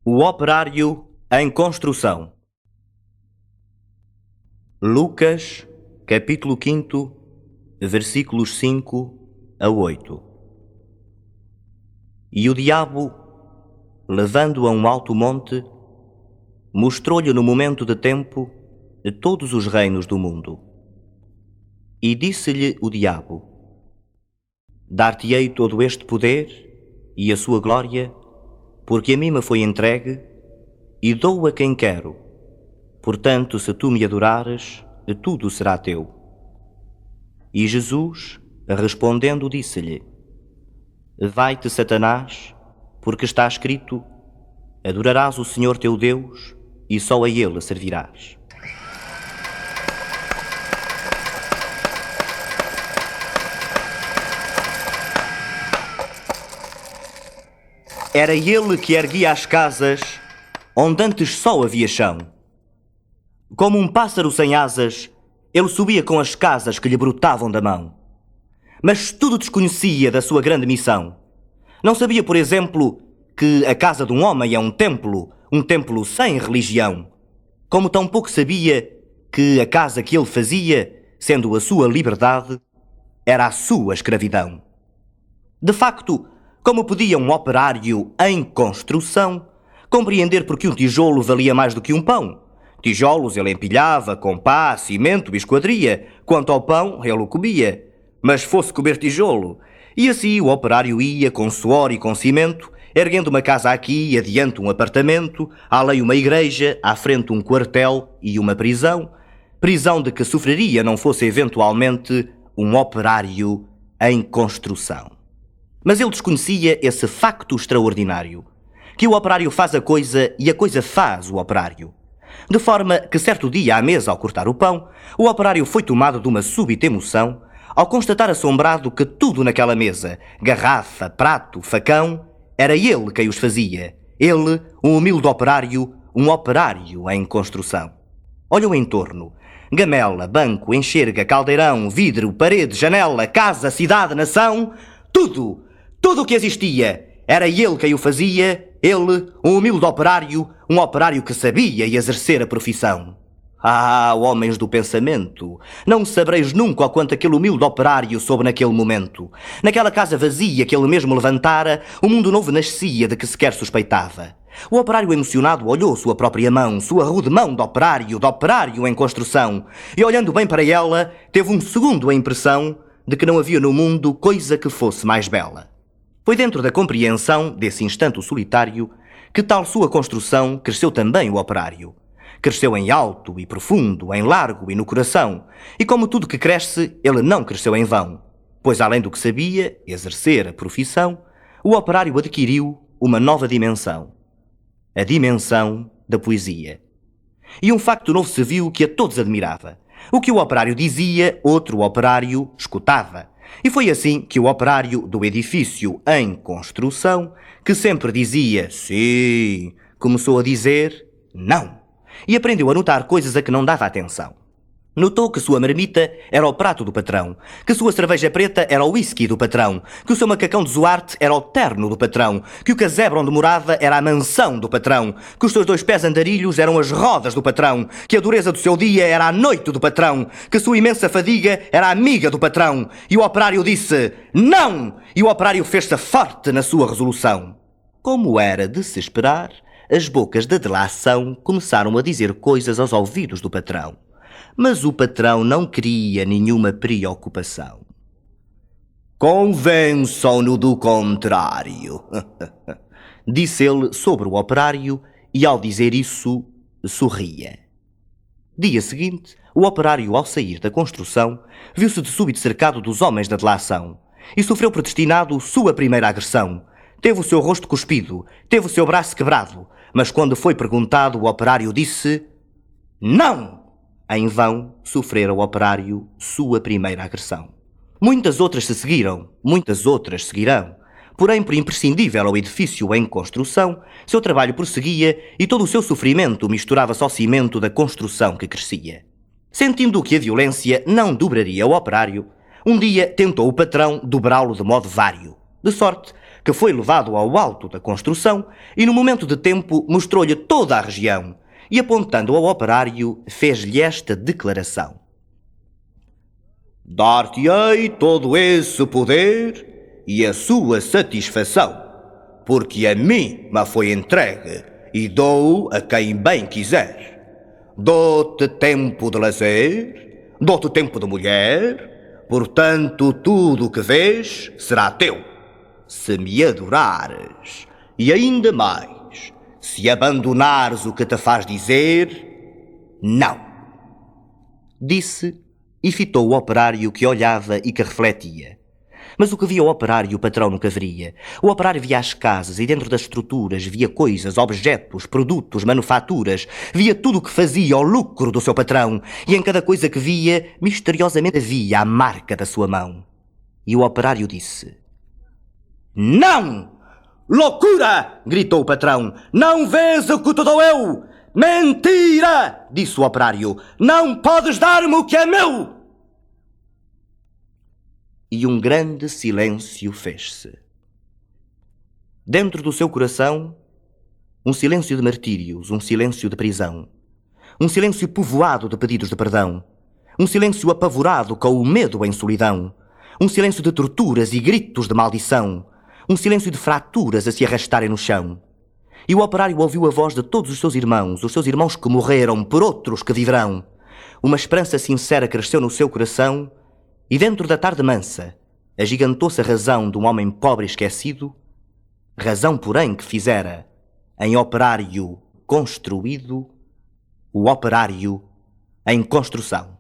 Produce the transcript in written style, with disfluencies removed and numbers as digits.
O operário em construção. Lucas, capítulo 5, versículos 5 a 8. E o diabo, levando-o a um alto monte, mostrou-lhe no momento de tempo todos os reinos do mundo. E disse-lhe o diabo: Dar-te-ei todo este poder e a sua glória, porque a mim me foi entregue, e dou a quem quero. Portanto, se tu me adorares, tudo será teu. E Jesus, respondendo, disse-lhe: Vai-te, Satanás, porque está escrito: Adorarás o Senhor teu Deus, e só a Ele servirás. Era ele que erguia as casas onde antes só havia chão. Como um pássaro sem asas, ele subia com as casas que lhe brotavam da mão. Mas tudo desconhecia da sua grande missão. Não sabia, por exemplo, que a casa de um homem é um templo sem religião. Como tampouco sabia que a casa que ele fazia, sendo a sua liberdade, era a sua escravidão. De facto, como podia um operário em construção compreender porque um tijolo valia mais do que um pão? Tijolos ele empilhava com pá, cimento e esquadria. Quanto ao pão, ele o comia. Mas fosse comer tijolo. E assim o operário ia, com suor e com cimento, erguendo uma casa aqui, adiante um apartamento, além uma igreja, à frente um quartel e uma prisão. Prisão de que sofreria não fosse eventualmente um operário em construção. Mas ele desconhecia esse facto extraordinário, que o operário faz a coisa e a coisa faz o operário. De forma que certo dia à mesa, ao cortar o pão, o operário foi tomado de uma súbita emoção ao constatar assombrado que tudo naquela mesa, garrafa, prato, facão, era ele quem os fazia. Ele, um humilde operário, um operário em construção. Olhou em torno. Gamela, banco, enxerga, caldeirão, vidro, parede, janela, casa, cidade, nação, tudo o que existia, era ele quem o fazia, ele, um humilde operário, um operário que sabia exercer a profissão. Ah, homens do pensamento, não sabereis nunca o quanto aquele humilde operário soube naquele momento. Naquela casa vazia que ele mesmo levantara, um mundo novo nascia de que sequer suspeitava. O operário emocionado olhou sua própria mão, sua rude mão de operário em construção, e olhando bem para ela, teve um segundo a impressão de que não havia no mundo coisa que fosse mais bela. Foi dentro da compreensão desse instante solitário que tal sua construção cresceu também o operário. Cresceu em alto e profundo, em largo e no coração. E como tudo que cresce, ele não cresceu em vão. Pois além do que sabia, exercer a profissão, o operário adquiriu uma nova dimensão. A dimensão da poesia. E um facto novo se viu que a todos admirava. O que o operário dizia, outro operário escutava. E foi assim que o operário do edifício em construção, que sempre dizia sim, começou a dizer não. E aprendeu a notar coisas a que não dava atenção. Notou que sua marmita era o prato do patrão, que sua cerveja preta era o whisky do patrão, que o seu macacão de zoarte era o terno do patrão, que o casebre onde morava era a mansão do patrão, que os seus 2 pés andarilhos eram as rodas do patrão, que a dureza do seu dia era a noite do patrão, que sua imensa fadiga era a amiga do patrão. E o operário disse não! E o operário fez-se forte na sua resolução. Como era de se esperar, as bocas da delação começaram a dizer coisas aos ouvidos do patrão. Mas o patrão não queria nenhuma preocupação. Convençam-no do contrário, disse ele sobre o operário e ao dizer isso, sorria. Dia seguinte, o operário, ao sair da construção, viu-se de súbito cercado dos homens da delação e sofreu predestinado sua primeira agressão. Teve o seu rosto cuspido, teve o seu braço quebrado, mas quando foi perguntado, o operário disse não! Em vão sofrera o operário sua primeira agressão. Muitas outras se seguiram, muitas outras seguirão. Porém, por imprescindível ao edifício em construção, seu trabalho prosseguia e todo o seu sofrimento misturava-se ao cimento da construção que crescia. Sentindo que a violência não dobraria o operário, um dia tentou o patrão dobrá-lo de modo vário, de sorte que foi levado ao alto da construção e, no momento de tempo, mostrou-lhe toda a região e, apontando ao operário, fez-lhe esta declaração: Dar-te-ei todo esse poder e a sua satisfação, porque a mim me foi entregue e dou a quem bem quiser. Dou-te tempo de lazer, dou-te tempo de mulher, portanto tudo o que vês será teu, se me adorares, e ainda mais, se abandonares o que te faz dizer, não. Disse e fitou o operário que olhava e que refletia. Mas o que via o operário, o patrão nunca veria. O operário via as casas e dentro das estruturas via coisas, objetos, produtos, manufaturas. Via tudo o que fazia o lucro do seu patrão e em cada coisa que via, misteriosamente havia a marca da sua mão. E o operário disse: Não! Loucura! Gritou o patrão. Não vês o que te dou eu? Mentira! Disse o operário. Não podes dar-me o que é meu! E um grande silêncio fez-se. Dentro do seu coração, um silêncio de martírios, um silêncio de prisão, um silêncio povoado de pedidos de perdão, um silêncio apavorado com o medo em solidão, um silêncio de torturas e gritos de maldição, um silêncio de fraturas a se arrastarem no chão. E o operário ouviu a voz de todos os seus irmãos que morreram por outros que viverão. Uma esperança sincera cresceu no seu coração e dentro da tarde mansa agigantou-se a razão de um homem pobre e esquecido, razão, porém, que fizera em operário construído o operário em construção.